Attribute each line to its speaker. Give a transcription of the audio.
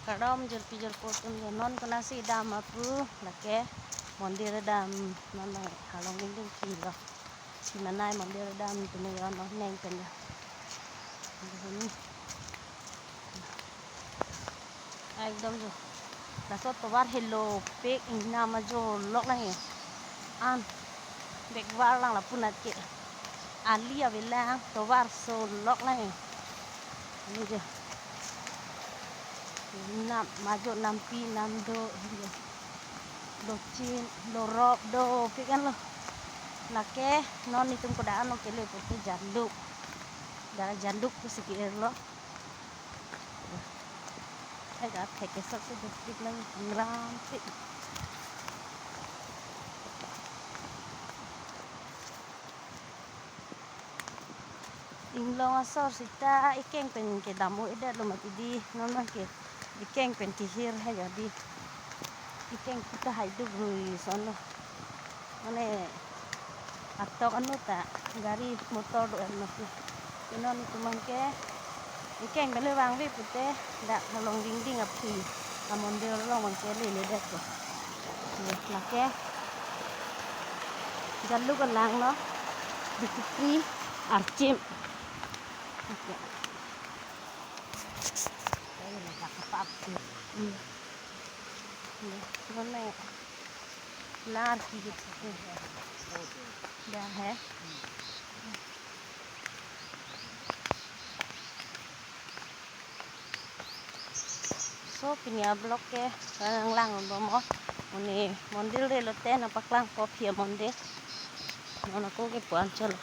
Speaker 1: kadam jor pijor potun non kena si dam apu lake mondir dam non halong ding kilo si manai mondir dam tunu yo no neng pen ya ini ekdom jo dasot towar hello pek ina ma jo lok lang ya an bek war lang la punat ke ali ya bilang towar so lok lang ya ini je nam majo nampi nam do chin do rob do pikan lo lake non itum kodaan lo kele pote janduk dara janduk tu sikir lo ai da pheke sok se dik lang ram ti inglong asor sita ikeng pen ke damu ida lo matidi non ke ikeng pen tihir ha jadi ikeng kita hidup rui sono mane atok anu ta gari motor do anu non itu mangke ikeng bele wang wi pute dak halong ding api amonde lo mangke le dak ko lake jallu kan lang no dikri arcim oke ayo nak apa mana lar की gitu dah है so pinya blok ke lang bomo ini mondir le lote na paklang ko pia mondir nona ko ke puan chalo